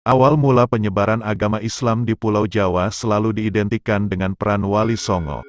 Awal mula penyebaran agama Islam di Pulau Jawa selalu diidentikan dengan peran Wali Songo.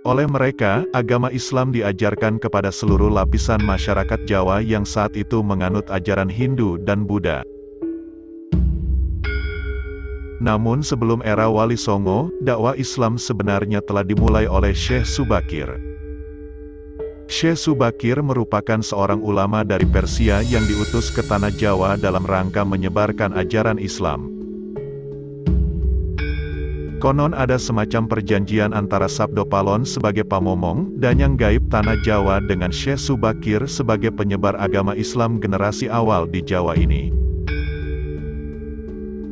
Oleh mereka, agama Islam diajarkan kepada seluruh lapisan masyarakat Jawa yang saat itu menganut ajaran Hindu dan Buddha. Namun sebelum era Wali Songo, dakwah Islam sebenarnya telah dimulai oleh Syekh Subakir. Syekh Subakir merupakan seorang ulama dari Persia yang diutus ke tanah Jawa dalam rangka menyebarkan ajaran Islam. Konon ada semacam perjanjian antara Sabdo Palon sebagai pamomong, Danyang Gaib tanah Jawa dengan Syekh Subakir sebagai penyebar agama Islam generasi awal di Jawa ini.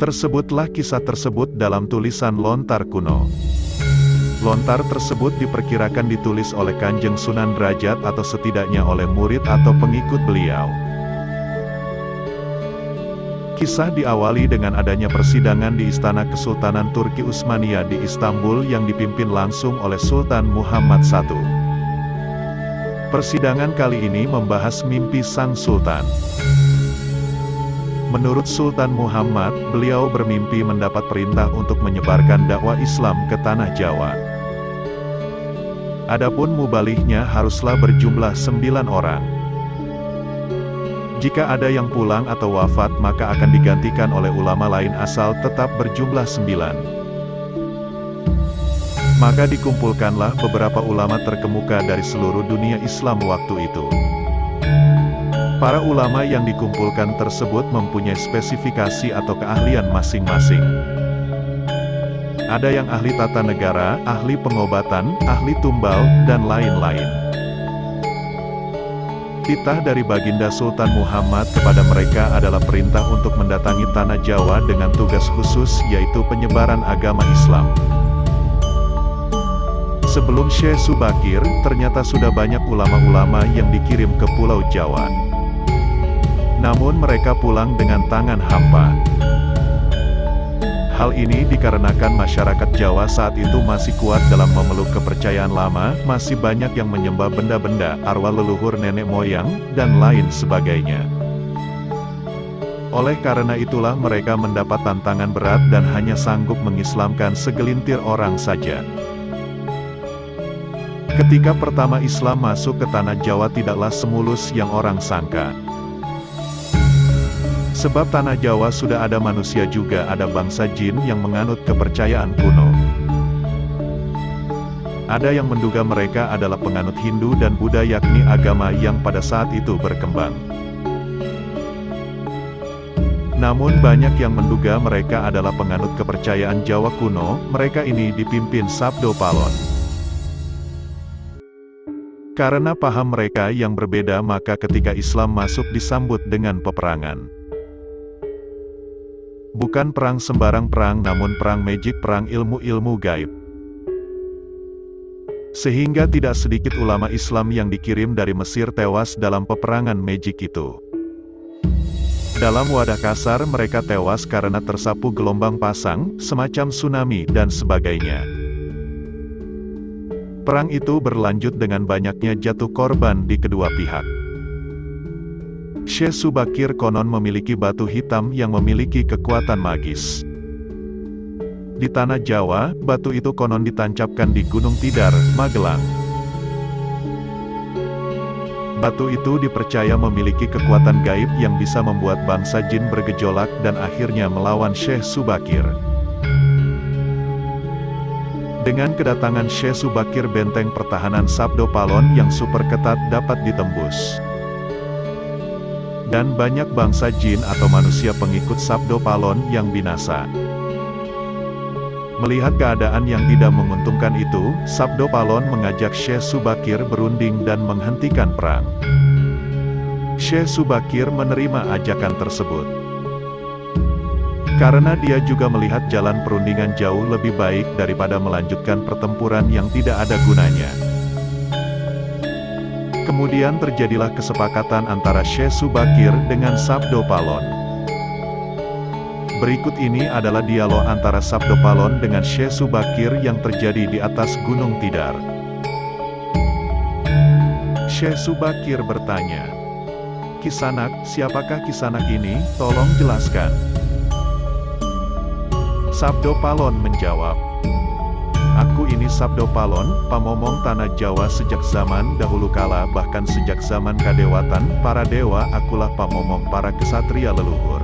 Tersebutlah kisah tersebut dalam tulisan Lontar Kuno. Lontar tersebut diperkirakan ditulis oleh Kanjeng Sunan Derajat atau setidaknya oleh murid atau pengikut beliau. Kisah diawali dengan adanya persidangan di Istana Kesultanan Turki Utsmaniyah di Istanbul yang dipimpin langsung oleh Sultan Muhammad I. Persidangan kali ini membahas mimpi sang Sultan. Menurut Sultan Muhammad, beliau bermimpi mendapat perintah untuk menyebarkan dakwah Islam ke tanah Jawa. Adapun mubalignya haruslah berjumlah 9 orang. Jika ada yang pulang atau wafat maka akan digantikan oleh ulama lain asal tetap berjumlah 9. Maka dikumpulkanlah beberapa ulama terkemuka dari seluruh dunia Islam waktu itu. Para ulama yang dikumpulkan tersebut mempunyai spesifikasi atau keahlian masing-masing. Ada yang ahli tata negara, ahli pengobatan, ahli tumbal, dan lain-lain. Titah dari Baginda Sultan Muhammad kepada mereka adalah perintah untuk mendatangi tanah Jawa dengan tugas khusus yaitu penyebaran agama Islam. Sebelum Syekh Subakir, ternyata sudah banyak ulama-ulama yang dikirim ke Pulau Jawa. Namun mereka pulang dengan tangan hampa. Hal ini dikarenakan masyarakat Jawa saat itu masih kuat dalam memeluk kepercayaan lama, masih banyak yang menyembah benda-benda, arwah leluhur nenek moyang, dan lain sebagainya. Oleh karena itulah mereka mendapat tantangan berat dan hanya sanggup mengislamkan segelintir orang saja. Ketika pertama Islam masuk ke tanah Jawa tidaklah semulus yang orang sangka. Sebab tanah Jawa sudah ada manusia juga ada bangsa jin yang menganut kepercayaan kuno. Ada yang menduga mereka adalah penganut Hindu dan Buddha yakni agama yang pada saat itu berkembang. Namun banyak yang menduga mereka adalah penganut kepercayaan Jawa kuno, mereka ini dipimpin Sabdo Palon. Karena paham mereka yang berbeda maka ketika Islam masuk disambut dengan peperangan. Bukan perang sembarang perang namun perang magic, perang ilmu-ilmu gaib. Sehingga tidak sedikit ulama Islam yang dikirim dari Mesir tewas dalam peperangan magic itu. Dalam wadah kasar mereka tewas karena tersapu gelombang pasang, semacam tsunami dan sebagainya. Perang itu berlanjut dengan banyaknya jatuh korban di kedua pihak. Syekh Subakir konon memiliki batu hitam yang memiliki kekuatan magis. Di tanah Jawa, batu itu konon ditancapkan di Gunung Tidar, Magelang. Batu itu dipercaya memiliki kekuatan gaib yang bisa membuat bangsa jin bergejolak dan akhirnya melawan Syekh Subakir. Dengan kedatangan Syekh Subakir benteng pertahanan Sabdo Palon yang super ketat dapat ditembus. Dan banyak bangsa jin atau manusia pengikut Sabdo Palon yang binasa. Melihat keadaan yang tidak menguntungkan itu, Sabdo Palon mengajak Syekh Subakir berunding dan menghentikan perang. Syekh Subakir menerima ajakan tersebut. Karena dia juga melihat jalan perundingan jauh lebih baik daripada melanjutkan pertempuran yang tidak ada gunanya. Kemudian terjadilah kesepakatan antara Syekh Subakir dengan Sabdo Palon. Berikut ini adalah dialog antara Sabdo Palon dengan Syekh Subakir yang terjadi di atas Gunung Tidar. Syekh Subakir bertanya, Kisanak, siapakah Kisanak ini? Tolong jelaskan. Sabdo Palon menjawab. Aku ini Sabdo Palon, pamomong tanah Jawa sejak zaman dahulu kala, bahkan sejak zaman kadewatan para dewa. Akulah pamomong para kesatria leluhur.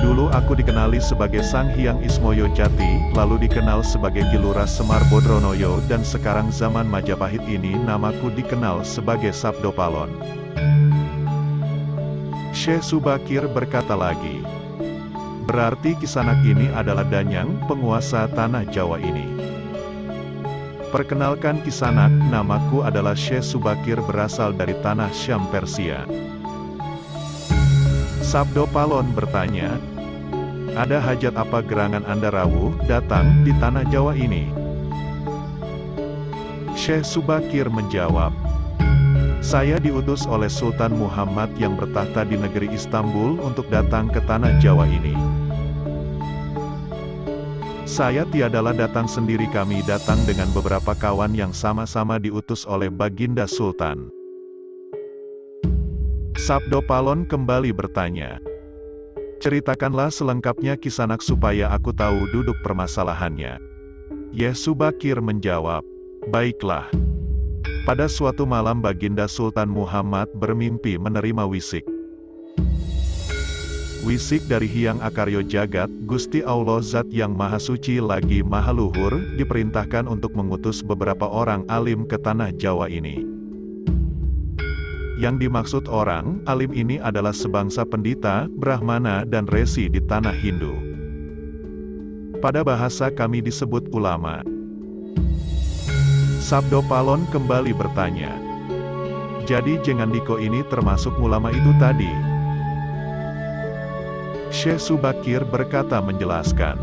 Dulu aku dikenali sebagai Sang Hyang Ismoyo Jati, lalu dikenal sebagai Kilura Semar Bodronoyo, dan sekarang zaman Majapahit ini namaku dikenal sebagai Sabdo Palon. Syekh Subakir berkata lagi. Berarti Kisanak ini adalah Danyang, penguasa tanah Jawa ini. Perkenalkan Kisanak, namaku adalah Syekh Subakir, berasal dari tanah Syam Persia. Sabdo Palon bertanya, ada hajat apa gerangan Anda rawuh datang di tanah Jawa ini? Syekh Subakir menjawab, saya diutus oleh Sultan Muhammad yang bertahta di negeri Istanbul untuk datang ke tanah Jawa ini. Saya tiadalah datang sendiri, kami datang dengan beberapa kawan yang sama-sama diutus oleh Baginda Sultan. Sabdo Palon kembali bertanya, ceritakanlah selengkapnya Kisanak supaya aku tahu duduk permasalahannya. Syekh Subakir menjawab, baiklah. Pada suatu malam Baginda Sultan Muhammad bermimpi menerima wisik. Wisik dari Hyang Akaryo Jagat, Gusti Allah Zat yang Maha Suci lagi Maha Luhur, diperintahkan untuk mengutus beberapa orang alim ke tanah Jawa ini. Yang dimaksud orang alim ini adalah sebangsa pendita, brahmana dan resi di tanah Hindu. Pada bahasa kami disebut ulama. Sabdo Palon kembali bertanya, jadi Jengandiko ini termasuk ulama itu tadi? Syekh Subakir berkata menjelaskan,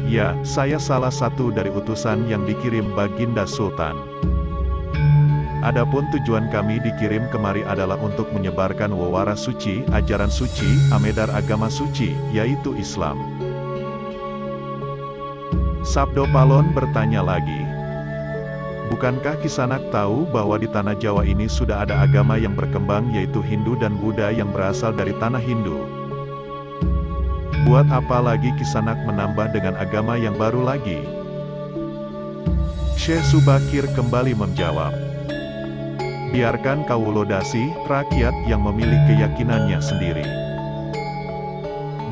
ya, saya salah satu dari utusan yang dikirim Baginda Sultan. Adapun tujuan kami dikirim kemari adalah untuk menyebarkan wawara suci, ajaran suci, amedar agama suci, yaitu Islam. Sabdo Palon bertanya lagi, bukankah Kisanak tahu bahwa di tanah Jawa ini sudah ada agama yang berkembang yaitu Hindu dan Buddha yang berasal dari tanah Hindu? Buat apa lagi Kisanak menambah dengan agama yang baru lagi? Syekh Subakir kembali menjawab, biarkan Kawulo Dasi, rakyat yang memilih keyakinannya sendiri.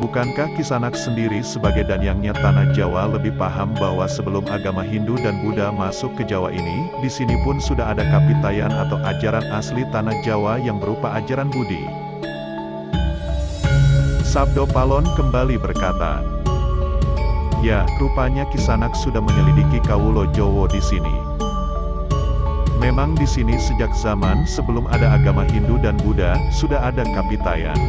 Bukankah Kisanak sendiri sebagai danyangnya tanah Jawa lebih paham bahwa sebelum agama Hindu dan Buddha masuk ke Jawa ini, di sini pun sudah ada kapitayan atau ajaran asli tanah Jawa yang berupa ajaran Budi? Sabdo Palon kembali berkata, ya, rupanya Kisanak sudah menyelidiki Kawulo Jowo di sini. Memang di sini sejak zaman sebelum ada agama Hindu dan Buddha, sudah ada kapitayan.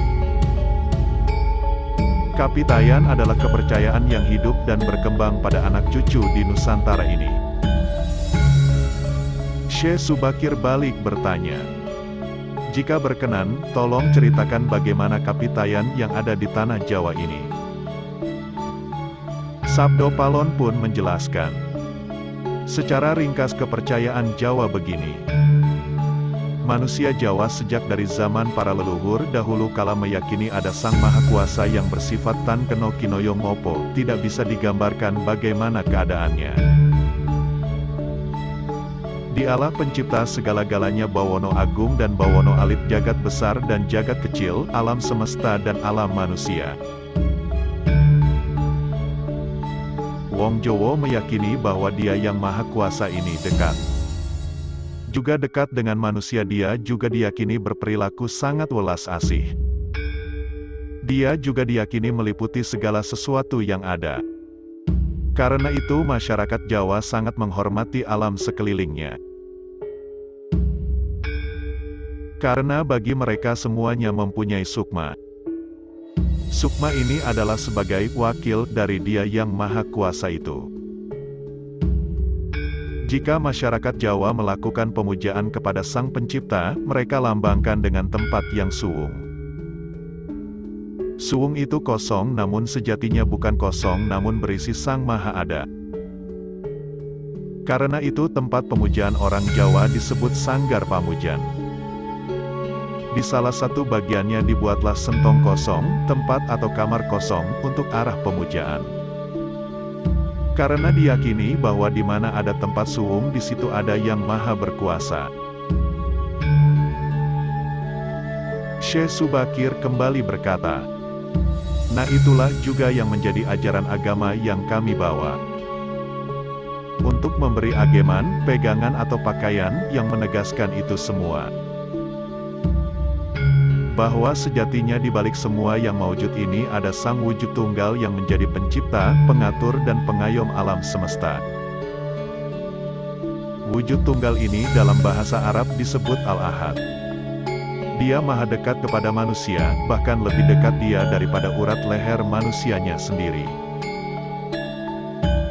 Kapitayan adalah kepercayaan yang hidup dan berkembang pada anak cucu di Nusantara ini. Syekh Subakir balik bertanya, jika berkenan, tolong ceritakan bagaimana kapitayan yang ada di tanah Jawa ini. Sabdo Palon pun menjelaskan. Secara ringkas kepercayaan Jawa begini. Manusia Jawa sejak dari zaman para leluhur dahulu kala meyakini ada Sang Maha Kuasa yang bersifat Tan Keno Kinoyo Ngopo, tidak bisa digambarkan bagaimana keadaannya. Dialah pencipta segala-galanya, Bawono Agung dan Bawono Alit, jagat besar dan jagat kecil, alam semesta dan alam manusia. Wong Jowo meyakini bahwa Dia yang Maha Kuasa ini dekat. Juga dekat dengan manusia. Dia juga diyakini berperilaku sangat welas asih. Dia juga diyakini meliputi segala sesuatu yang ada. Karena itu masyarakat Jawa sangat menghormati alam sekelilingnya. Karena bagi mereka semuanya mempunyai sukma. Sukma ini adalah sebagai wakil dari Dia yang Maha Kuasa itu. Jika masyarakat Jawa melakukan pemujaan kepada Sang Pencipta, mereka lambangkan dengan tempat yang suwung. Suwung itu kosong namun sejatinya bukan kosong namun berisi Sang Maha Ada. Karena itu tempat pemujaan orang Jawa disebut Sanggar Pamujan. Di salah satu bagiannya dibuatlah sentong kosong, tempat atau kamar kosong, untuk arah pemujaan. Karena diyakini bahwa di mana ada tempat suwung di situ ada yang maha berkuasa. Syekh Subakir kembali berkata, "Nah itulah juga yang menjadi ajaran agama yang kami bawa. Untuk memberi ageman, pegangan atau pakaian, yang menegaskan itu semua. Bahwa sejatinya di balik semua yang maujud ini ada Sang Wujud Tunggal yang menjadi pencipta, pengatur dan pengayom alam semesta. Wujud Tunggal ini dalam bahasa Arab disebut Al-Ahad. Dia maha dekat kepada manusia, bahkan lebih dekat dia daripada urat leher manusianya sendiri.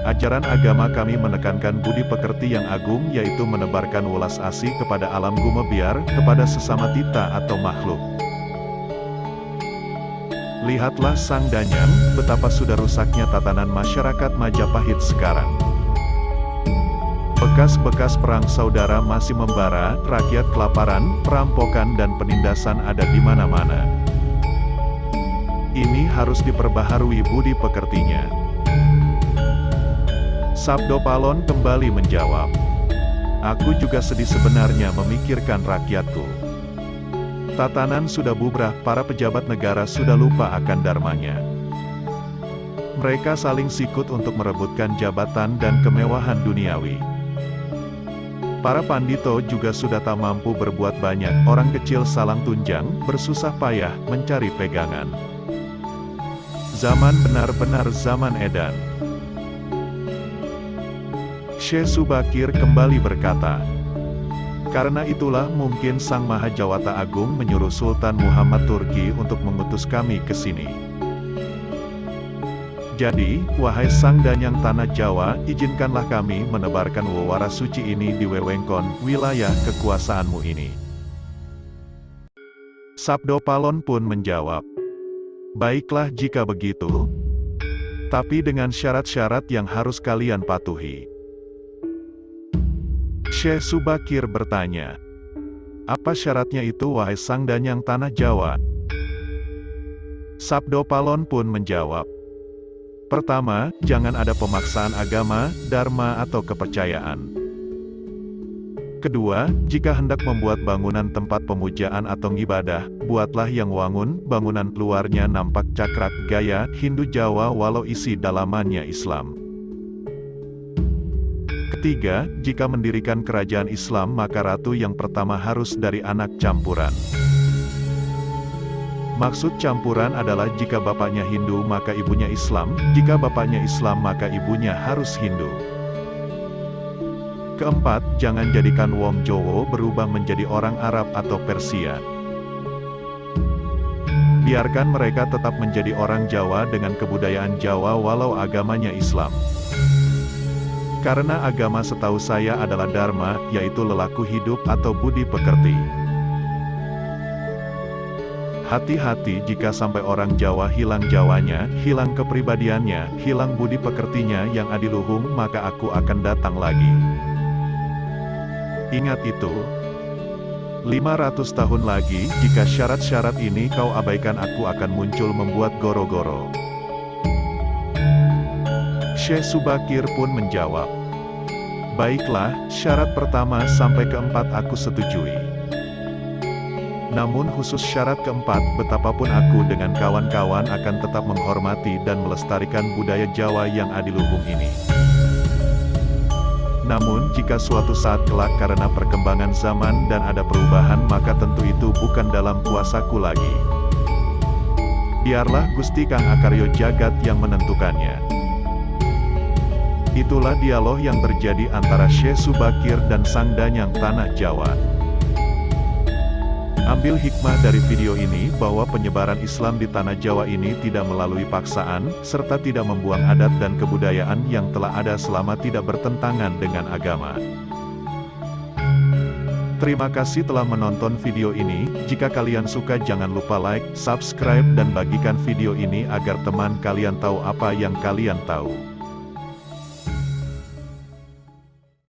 Ajaran agama kami menekankan budi pekerti yang agung, yaitu menebarkan welas asih kepada alam gumebiar, kepada sesama tita atau makhluk. Lihatlah Sang Danyang, betapa sudah rusaknya tatanan masyarakat Majapahit sekarang. Bekas-bekas perang saudara masih membara, rakyat kelaparan, perampokan dan penindasan ada di mana-mana. Ini harus diperbaharui budi pekertinya." Sabdo Palon kembali menjawab, "Aku juga sedih sebenarnya memikirkan rakyatku. Tatanan sudah bubrah, para pejabat negara sudah lupa akan dharmanya. Mereka saling sikut untuk merebutkan jabatan dan kemewahan duniawi. Para pandito juga sudah tak mampu berbuat banyak, orang kecil salang tunjang, bersusah payah, mencari pegangan. Zaman benar-benar zaman edan." Syekh Subakir kembali berkata, "Karena itulah mungkin Sang Maha Jawata Agung menyuruh Sultan Muhammad Turki untuk mengutus kami ke sini. Jadi, wahai Sang Danyang Tanah Jawa, izinkanlah kami menebarkan wewara suci ini di wewengkon, wilayah kekuasaanmu ini." Sabdo Palon pun menjawab, "Baiklah jika begitu. Tapi dengan syarat-syarat yang harus kalian patuhi." Syekh Subakir bertanya, "Apa syaratnya itu wahai Sang Danyang Tanah Jawa?" Sabdo Palon pun menjawab, "Pertama, jangan ada pemaksaan agama, dharma atau kepercayaan. Kedua, jika hendak membuat bangunan tempat pemujaan atau ibadah, buatlah yang wangun, bangunan luarnya nampak cakrak gaya Hindu Jawa walau isi dalamannya Islam. Ketiga, jika mendirikan kerajaan Islam maka ratu yang pertama harus dari anak campuran. Maksud campuran adalah jika bapaknya Hindu maka ibunya Islam, jika bapaknya Islam maka ibunya harus Hindu. Keempat, jangan jadikan wong Jowo berubah menjadi orang Arab atau Persia. Biarkan mereka tetap menjadi orang Jawa dengan kebudayaan Jawa walau agamanya Islam. Karena agama setahu saya adalah dharma, yaitu lelaku hidup atau budi pekerti. Hati-hati jika sampai orang Jawa hilang Jawanya, hilang kepribadiannya, hilang budi pekertinya yang adiluhung, maka aku akan datang lagi. Ingat itu. 500 tahun lagi, jika syarat-syarat ini kau abaikan aku akan muncul membuat goro-goro." Syekh Subakir pun menjawab, "Baiklah, syarat pertama sampai keempat aku setujui. Namun khusus syarat keempat, betapapun aku dengan kawan-kawan akan tetap menghormati dan melestarikan budaya Jawa yang adiluhung ini. Namun jika suatu saat kelak karena perkembangan zaman dan ada perubahan maka tentu itu bukan dalam kuasaku lagi. Biarlah Gusti Kang Akaryo Jagat yang menentukannya." Itulah dialog yang terjadi antara Syekh Subakir dan Sang Danyang Tanah Jawa. Ambil hikmah dari video ini bahwa penyebaran Islam di Tanah Jawa ini tidak melalui paksaan, serta tidak membuang adat dan kebudayaan yang telah ada selama tidak bertentangan dengan agama. Terima kasih telah menonton video ini. Jika kalian suka jangan lupa like, subscribe dan bagikan video ini agar teman kalian tahu apa yang kalian tahu.